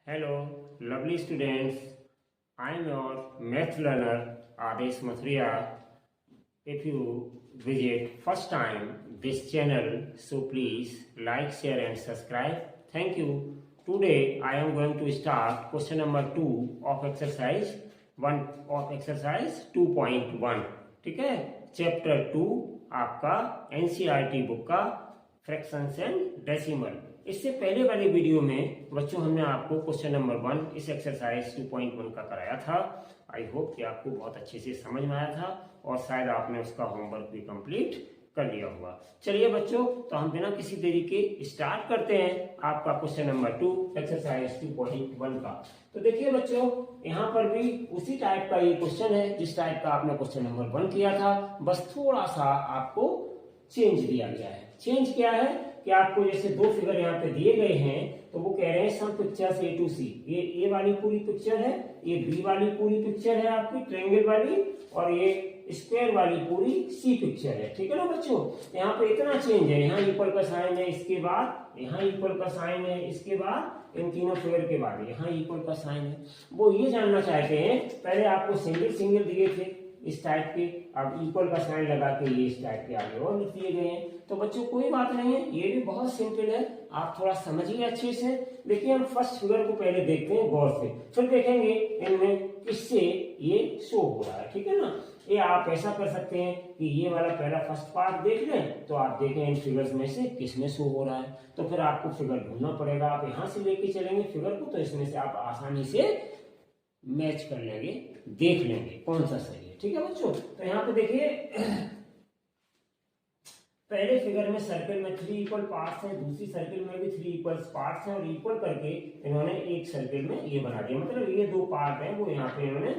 Hello, lovely students. I am your math learner Adesh Mathria. If you visit first time this channel, so please like, share and subscribe. Thank you. Today I am going to start question number 2 of exercise 1 of exercise 2.1. ठीक है, chapter 2 आपका NCERT book का fractions and decimal. इससे पहले वाले video में बच्चों हमने आपको क्वेश्चन नंबर 1 इस एक्सरसाइज 2.1 का कराया था। आई होप कि आपको बहुत अच्छे से समझ में आया था और शायद आपने उसका होमवर्क भी कंप्लीट कर लिया होगा। चलिए बच्चों, तो हम बिना किसी देरी के स्टार्ट करते हैं आपका क्वेश्चन नंबर 2 एक्सरसाइज 2.1 का। तो देखिए बच्चों, यहाँ पर भी उसी टाइप का ये क्वेश्चन है जिस टाइप का आपने क्वेश्चन नंबर 1 किया था, बस थोड़ा सा आपको चेंज दिया गया है। चेंज क्या है कि आपको जैसे दो फिगर यहाँ पे दिए गए हैं, तो वो कह रहे हैं some pictures A to C। ये ए वाली पूरी पिक्चर है, ये बी वाली पूरी पिक्चर है आपकी ट्रायंगल वाली, और ये स्क्वायर वाली पूरी सी पिक्चर है। ठीक है ना बच्चों, यहाँ पे इतना चेंज है, यहाँ इक्वल का साइन है, इसके बाद यहाँ इक्वल का साइन है, इसके बाद इन तीनों फिगर के बाद यहाँ इक्वल का साइन है। वो ये जानना चाहते हैं, पहले आपको सिंगल सिंगल दिए थे इस टाइप के, अब इक्वल का साइन लगा के ये इस टाइप के आगे और लिख दिए गए हैं। तो बच्चों कोई बात नहीं है, ये भी बहुत सिंपल है, आप थोड़ा समझिए अच्छे से। देखिए हम फर्स्ट फिगर को पहले देखते हैं गौर से, फिर देखेंगे इनमें किससे ये शो हो रहा है। ठीक है ना, ये आप ऐसा कर सकते हैं कि ये वाला पहला फर्स्ट पार्ट देख लें, तो आप देखें इन फिगर्स में से किसमें शो हो रहा है। तो फिर आपको फिगर ढूंढना पड़ेगा, आप यहाँ से लेके चलेंगे फिगर को, तो इसमें से आप आसानी से मैच कर लेंगे, देख लेंगे कौन सा सही है। ठीक है बच्चों, तो यहाँ पे देखिए पहले फिगर में सर्कल में 3 इक्वल पार्ट्स हैं, दूसरी सर्कल में भी 3 इक्वल पार्ट्स हैं, और इक्वल करके इन्होंने एक सर्कल में ये बना दिया, मतलब ये दो पार्ट हैं वो यहाँ पे इन्होंने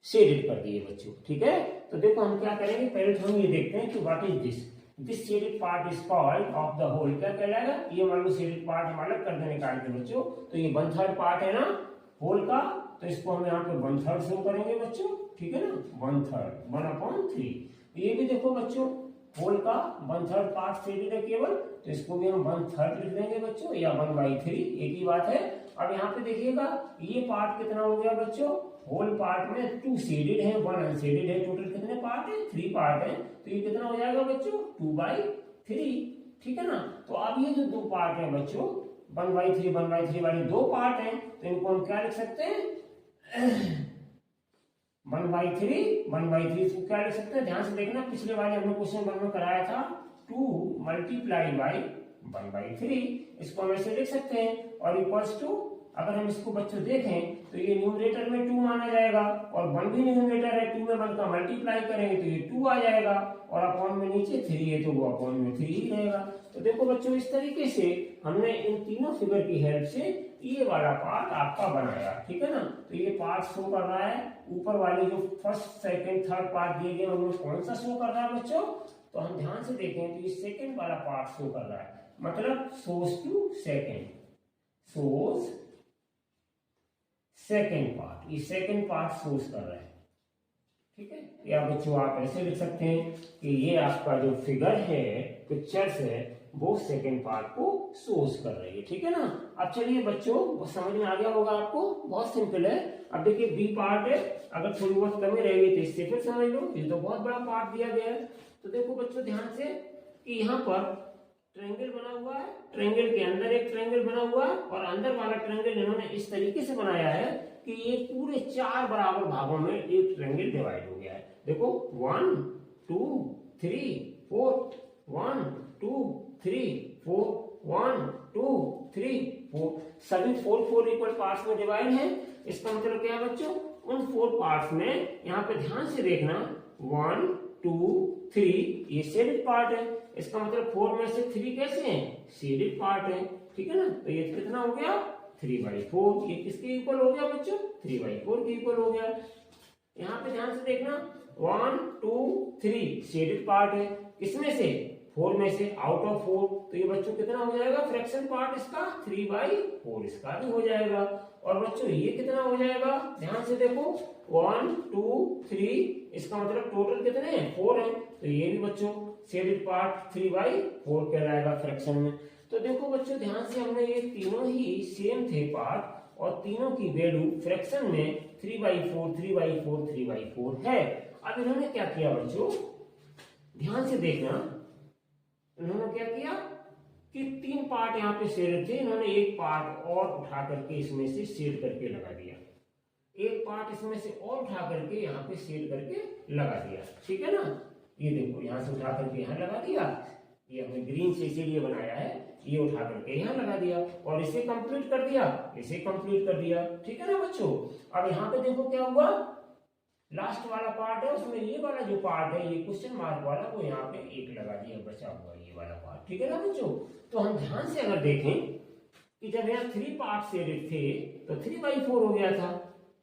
शेडेड कर दिए बच्चों। ठीक है, तो देखो हम क्या करेंगे, पहले तो हम ये देखते हैं कि what is this shaded part is called of the whole. क्या कहलाएगा, ये मान लो शेडेड पार्ट हम अलग कर दें निकाल के बच्चों, तो ये 1/3 पार्ट है ना होल का, तो इसको हम यहाँ पे 1/3 शो करेंगे बच्चों। ठीक है ना, 1/3 1/3। ये भी देखो बच्चों होल का 1/3 पार्ट शेडेड है केवल, तो इसको भी हम 1/3 लिख देंगे बच्चों, या 1/3, एक ही बात है। अब यहाँ पे देखिएगा ये पार्ट कितना हो गया बच्चों, होल पार्ट में 2 शेडेड है, 1 अनशेडेड है, टोटल कितने पार्ट है, 3 पार्ट है, तो ये कितना हो जाएगा बच्चों 2/3। ठीक है ना, तो अब ये जो दो पार्ट है बच्चों 1/3 वाले दो पार्ट हैं, तो इनको हम क्या लिख सकते हैं 1/3 को क्या लिख सकते हैं, ध्यान से देखना, पिछले वाले हमने क्वेश्चन 1 में कराया था 2 मल्टीप्लाई बाई 1/3, इसको हम ऐसे लिख सकते हैं, और इक्वल्स टू, अगर हम इसको बच्चों देखें तो ये न्यूमरेटर में 2 माना जाएगा, और 1 भी न्यूमरेटर है, 2 में 1 का मल्टीप्लाई करेंगे तो ये 2 आ जाएगा, और अपॉन में नीचे 3 है तो वो अपॉन में 3 ही रहेगा। तो देखो बच्चों इस तरीके से हमने इन तीनों फिगर की हेल्प से ये वाला पार्ट आपका बनाया। ठीक है ना, तो ये पार्ट शो कर रहा है, ऊपर वाले जो फर्स्ट सेकंड थर्ड पार्ट दिए गए उनमें कौन सा शो कर रहा है बच्चों, तो हम ध्यान से देखें तो ये सेकंड वाला पार्ट शो कर रहा है, मतलब सोज टू सेकंड, सोज सेकंड पार्ट, ये सेकंड पार्ट सोज कर रहा है। ठीक है, या बच्चों आप ऐसे लिख सकते हैं कि ये आपका जो फिगर है पिक्चर्स है वो सेकंड पार्ट को सोज कर रही है। ठीक है ना, अब चलिए बच्चों वो समझ में आ गया होगा आपको, बहुत सिंपल है। अब देखिए बी पार्ट है, अगर थोड़ी बहुत कमी रहेगी तो इससे फिर समझ लो, ये तो बहुत बड़ा पार्ट दिया गया है। तो देखो बच्चों ध्यान से कि यहाँ पर ट्रायंगल बना हुआ है, ट्रायंगल के अंदर एक ट्रायंगल बना हुआ है, और अंदर वाला ट्रायंगल इन्होंने इस तरीके से बनाया है कि ये पूरे 4 बराबर भागों में एक ट्रायंगल डिवाइड हो गया है। देखो 1 2 3 4 1 2 3 4 1 2 3 4, सभी 4 इक्वल पार्ट्स में डिवाइड है। इसका मतलब क्या है बच्चों, उन 4 पार्ट्स में यहाँ पे ध्यान से देखना 1 2 3 ये शेडेड पार्ट है, इसका मतलब 4 में से 3 कैसे हैं, शेडेड पार्ट है। ठीक है ना, तो ये कितना हो गया 3/4, ये किसके इक्वल हो गया बच्चों 3/4 के इक्वल हो गया। यहाँ पे ध्यान से देखना 1 2 3 शेडेड पार्ट है, इसमें से 4 में से आउट ऑफ 4, तो ये बच्चों कितना हो जाएगा फ्रैक्शन पार्ट इसका 3/4 इसका भी हो जाएगा। और बच्चों ये कितना हो जाएगा, ध्यान से देखो 1 2 3, इसका मतलब टोटल कितने हैं 4 है, तो ये भी बच्चों शेडेड पार्ट 3/4 कहलाएगा फ्रैक्शन में। तो देखो बच्चों ध्यान से हमने ये तीनों ही सेम थे पार्ट, और तीनों की वैल्यू फ्रैक्शन में 3/4 3/4 3/4 है। अब इन्होंने क्या किया बच्चों, ध्यान से देखना, इन्होंने क्या किया कि 3 पार्ट यहाँ पे शेडेड थे, इन्होंने एक पार्ट और उठा करके इसमें से शेड करके लगा दिया, एक पार्ट इसमें से और उठा करके यहाँ पे शेड करके लगा दिया, ठीक है ना। ये देखो यहाँ से उठा करके यहाँ लगा दिया, ये हमने ग्रीन से इसीलिए बनाया है, ये उठा करके यहाँ लगा दिया और इसे कंप्लीट कर दिया, इसे कंप्लीट कर दिया, ठीक है ना बच्चों। अब यहाँ पे देखो क्या हुआ, लास्ट वाला पार्ट है उसमें ये वाला जो पार्ट है, ये क्वेश्चन मार्क वाला, वो यहाँ पे एक लगा दिया, बचा हुआ ये वाला पार्ट, ठीक है ना बच्चों। तो हम ध्यान से अगर देखें कि जब यहाँ 3 पार्ट शेडेड थे तो 3/4 हो गया था,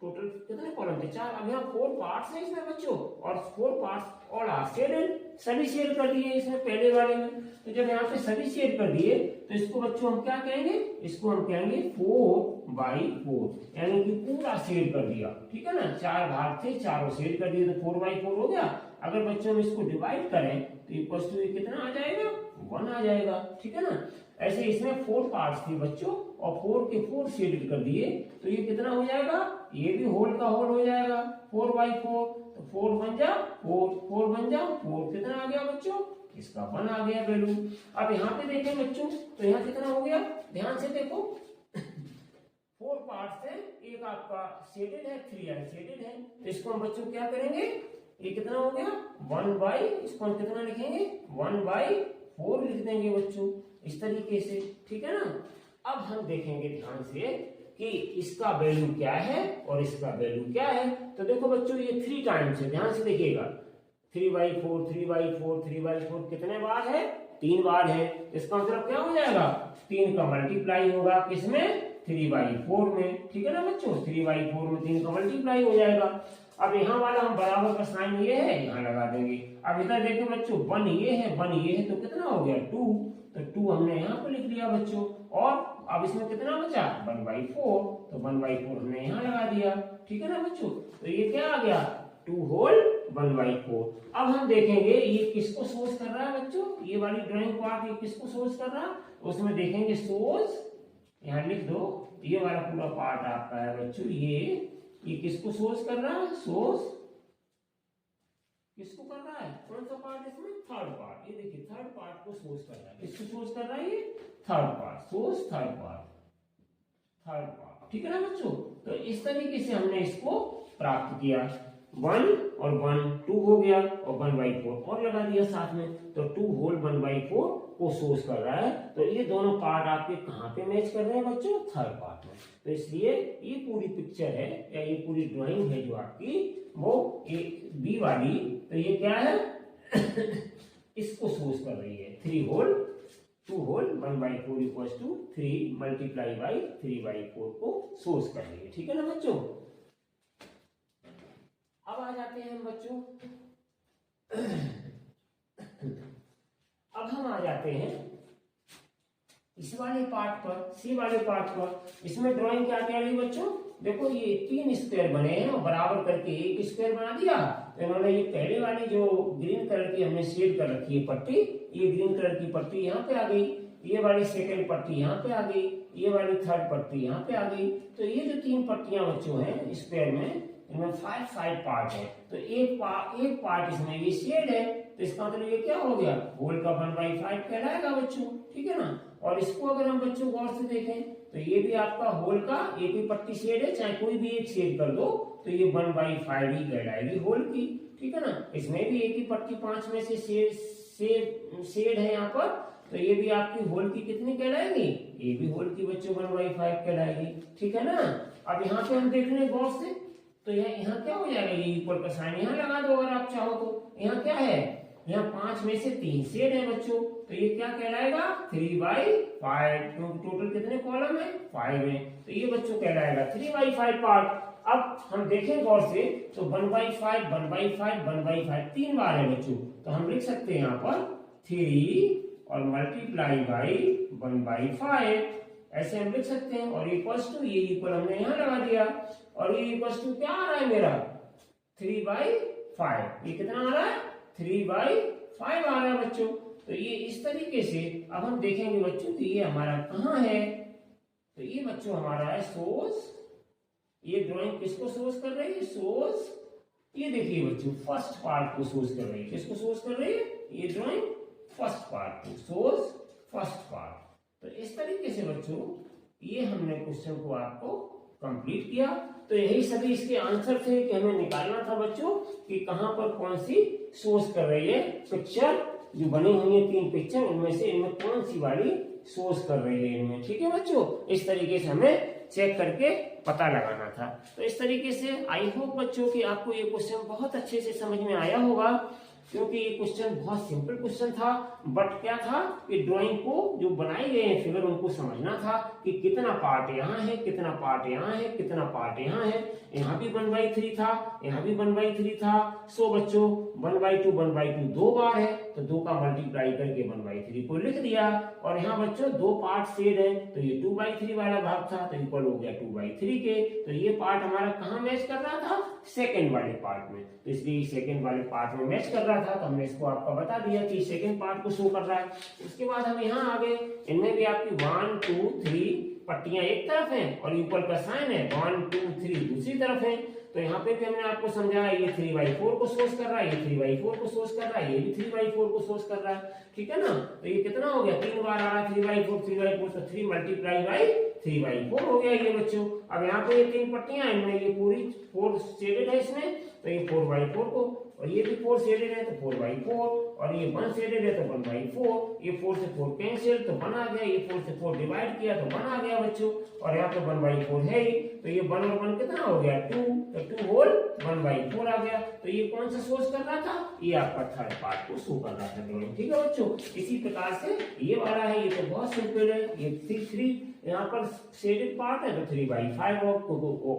टोटल कितने कॉलम थे 4, अब यहाँ 4 पार्ट्स हैं इसमें बच्चों, और 4 पार्ट्स ऑल आर शेडेड, सभी शेड कर दिए इसमें पहले वाले में। तो जब यहाँ पे सभी शेड कर दिए तो इसको बच्चों हम क्या कहेंगे, इसको हम कहेंगे 4/4, यानी कि पूरा शेड कर दिया, ठीक है ना। 4 भाग थे, चारों शेड कर दिए तो 4/4 हो गया। अगर बच्चों हम इसको डिवाइड करें तो इक्वल टू कितना आ जाएगा, 1 आ जाएगा, ठीक है ना। ऐसे इसमें 4 पार्ट्स थी बच्चों और 4 के 4 शेडेड कर दिए तो ये कितना हो जाएगा, ये भी होल का होल हो जाएगा 4/4, तो 4 बन जा 4, 4 बन जा 4, कितना आ गया बच्चों, इसका 1 आ गया वैल्यू। अब यहाँ पे देखें बच्चों तो यहाँ कितना हो गया, ध्यान से देखो 4 पार्ट्स है, एक आपका शेडेड है, 3 अनशेडेड है, तो इसको हम बच्चों क्या करेंगे, ये कितना हो गया 1 इसको हम कितना लिखेंगे 1/4 लिख देंगे बच्चों इस तरीके से, ठीक है ना। अब हम देखेंगे ध्यान से कि इसका वैल्यू क्या है और इसका वैल्यू क्या है। तो देखो बच्चों ये 3 टाइम्स है, ध्यान से देखिएगा 3/4 3/4 3/4 कितने बार है, 3 बार है। इसका मतलब क्या हो जाएगा, 3 का मल्टीप्लाई होगा किसमें, 3/4 में, ठीक है ना बच्चों। 3/4 में 3 का मल्टीप्लाई हो जाएगा। अब यहाँ वाला हम बराबर का साइन ये है, यहाँ लगा देंगे। अब इधर देखो बच्चों 1 ये है 1 ये है, तो कितना हो गया 2, तो 2 हमने यहाँ पे लिख लिया बच्चों। और अब इसमें कितना बचा 1/4, तो 1/4 हमने यहाँ लगा दिया, ठीक है ना बच्चों। तो ये क्या आ गया 2 होल 1/4। अब हम देखेंगे ये किसको सोर्स कर रहा है बच्चों, ये वाली ड्राइंग पार्ट ये किसको सोर्स कर रहा है, उसमें देखेंगे सोर्स, यहाँ लिख दो, ये वाला पूरा पार्ट आपका है बच्चों, ये किसको सोर्स कर रहा है, सोर्स किसको कर रहा है, कौन सा पार्ट इसमें, थर्ड पार्ट। ये देखिए थर्ड पार्ट को सोर्स कर रहा है, किसको सोर्स कर रहा है, ये third part, source third part, ठीक है ना बच्चों। तो इस तरीके से हमने इसको प्राप्त किया, 1 और 1 2 हो गया और 1/4 और लगा दिया साथ में, तो 2 होल 1/4 को सोर्स कर रहा है। तो ये दोनों पार्ट आपके कहाँ पे मैच कर रहे हैं बच्चों, थर्ड पार्ट में। तो इसलिए ये पूरी पिक्चर है या ये पूरी ड्राइंग है जो आपकी वो बी वाली, तो ये क्या है इसको सोर्स कर रही है, 2 whole 1/4 equals to 3 multiply by 3/4 को सोर्स कर रही है, ठीक है ना बच्चों। अब आ जाते हैं हम बच्चों अब हम आ जाते हैं इस वाले पार्ट पर, सी वाले पार्ट पर। इसमें ड्राइंग क्या क्या रही बच्चों, देखो ये 3 स्क्वायर बने हैं और बराबर करके एक स्क्वायर बना दिया। तो इन्होंने ये पहले वाली जो ग्रीन कलर की हमने शेड कर रखी है पट्टी, ये ग्रीन कलर की पट्टी यहाँ पे आ गई, ये वाली सेकेंड पट्टी यहाँ पे आ गई, ये वाली थर्ड पट्टी यहाँ पे आ गई। तो ये जो 3 पट्टियां बच्चों हैं स्क्वायर में, इनमें 5 पार्ट है। तो एक पार्ट इसमें ये शेड है, तो इसका मतलब ये क्या हो गया, होल का 1/5 कहलाएगा बच्चों, ठीक है ना। और इसको अगर हम बच्चों गौर से देखें तो ये भी आपका होल का एक ही पट्टी शेड है, चाहे कोई भी एक शेड कर दो तो ये 1/5 ही कहलाएगी होल की, ठीक है ना। इसमें भी एक ही पट्टी 5 में से शेड है यहाँ पर, तो ये भी आपकी होल की कितनी कहलाएगी, ये भी होल की बच्चों 1/5 कहलाएगी, ठीक है ना। अब यहाँ पे हम देख रहे हैं गौर से, तो यहाँ क्या हो जाएगा, ये इक्वल का साइन यहाँ लगा दो अगर आप चाहो तो। यहाँ क्या है, यहाँ 5 में से 3 शेड है बच्चों, तो ये क्या कहलाएगा 3/5, क्योंकि टोटल कितने कॉलम है 5 है, तो ये बच्चों कहलाएगा 3/5 पार्ट। अब हम देखें गौर से तो 1/5 1/5 1/5 3 बार है बच्चों, तो हम लिख सकते हैं यहाँ पर 3 और मल्टीप्लाई बाई 1/5, ऐसे हम लिख सकते हैं। और इक्वल्स टू, ये इक्वल हमने यहाँ लगा दिया, और ये इक्वल्स टू क्या आ रहा है मेरा 3/5, ये कितना आ रहा है 3/5 आ रहा है बच्चों। तो ये इस तरीके से अब हम देखेंगे बच्चों कि ये हमारा कहाँ है, तो ये बच्चों हमारा है सोज। ये ड्राइंग किसको सोज कर रही है? सोज। ये देखिए बच्चों फर्स्ट पार्ट को सोज कर रही है। किसको सोज कर रही है? ये ड्राइंग फर्स्ट पार्ट को, सोज फर्स्ट पार्ट। तो इस तरीके से बच्चों ये हमने क्वेश्चन को आपको कंप्लीट किया। तो यही सभी इसके आंसर थे कि हमें निकालना था बच्चों कि कहां पर कौन सी सोज कर रही है। पिक्चर जो बनी हुई है 3 पिक्चर, उनमें से इनमें कौन सी वाली सोज कर रही है इनमें। ठीक है बच्चों, इस तरीके से हमें चेक करके पता लगाना था। तो इस तरीके से आई होप बच्चों कि आपको ये क्वेश्चन बहुत अच्छे से समझ में आया होगा, क्योंकि ये क्वेश्चन बहुत सिंपल क्वेश्चन था। बट क्या था कि ड्राइंग को जो बनाई गए हैं फिगर, उनको समझना था कि कितना पार्ट यहाँ है, कितना पार्ट यहाँ है, कितना पार्ट यहाँ है। यहाँ भी 1/3 था, यहाँ भी 1/3 था। सो बच्चों 1/2 1/2 2 बार है, तो 2 का मल्टीप्लाई करके 1/3 को लिख दिया। और यहाँ बच्चों 2 पार्ट शेड है, तो ये 2/3 वाला भाग था, तो इक्वल हो गया 2/3 के। तो ये पार्ट हमारा कहाँ मैच कर रहा था? सेकेंड वाले पार्ट में। तो इसलिए सेकेंड वाले पार्ट में मैच कर रहा था, तो हमने इसको आपको बता दिया कि सेकेंड पार्ट को शो कर रहा है। उसके बाद हम यहाँ आ गए, इनमें भी आपकी 1 2 3 पट्टियां एक तरफ हैं और इक्वल का साइन है, 1 2 3 दूसरी तरफ है। तो यहाँ पे भी हमने आपको समझाया, ये 3/4 को सोच कर रहा है, ये 3/4 को सोच कर रहा है, ये भी 3/4 को सोच कर रहा है। ठीक है ना? तो ये कितना हो गया? 3 बार आ रहा है 3/4 3/4, तो 3 मल्टीप्लाई बाई 3/4 हो गया ये बच्चों। अब यहाँ पे ये 3 पट्टियां, इनमें ये पूरी 4 शेडेड है इसमें, तो ये 4/4 को, और ये भी 4 शेडेड है तो 4/4, और ये 1 शेडेड है तो 1/4। ये 4 से 4 कैंसिल तो 1 आ गया, ये 4 से 4 डिवाइड किया तो 1 आ गया बच्चों। और यहाँ पे 1/4 है ही, तो ये 1 और 1 कितना हो गया? 2, तो 2 होल 1/4 आ गया। तो ये कौन सा सोच कर रहा था? ये आपका थर्ड पार्ट को शो कर रहा था ड्राइंग। ठीक है बच्चों, इसी प्रकार से ये वाला है, ये तो बहुत सिंपल है। ये 3 यहाँ पर शेडेड पार्ट है तो 3/5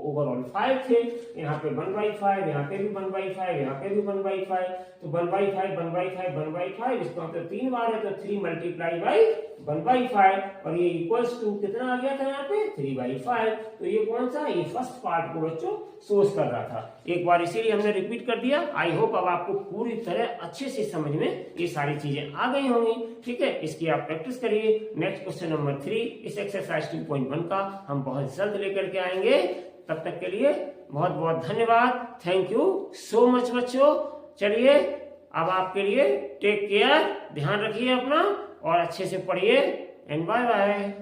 ओवरऑल 5 थे। यहाँ पे 1/5, यहाँ पे भी 1/5, यहाँ पे भी 1/5, तो 1/5 1/5 1/5, इसका मतलब 3 बार है तो 3 मल्टीप्लाई बाई 1/5, और ये इक्वल्स टू कितना आ गया था यहाँ पे? 3/5। तो ये कौन सा? ये फर्स्ट पार्ट को बच्चों सोच कर रहा था। एक बार इसीलिए हमने रिपीट कर दिया। आई होप अब आपको पूरी तरह अच्छे से समझ में ये सारी चीजें आ गई होंगी। ठीक है, इसकी आप प्रैक्टिस करिए। नेक्स्ट क्वेश्चन नंबर 3 इस एक्सरसाइज 2.1 का हम बहुत जल्द लेकर के आएंगे। तब तक के लिए बहुत बहुत धन्यवाद। थैंक यू सो मच बच्चों। चलिए अब आपके लिए टेक केयर, ध्यान रखिए अपना और अच्छे से पढ़िए एंड बाय बाय।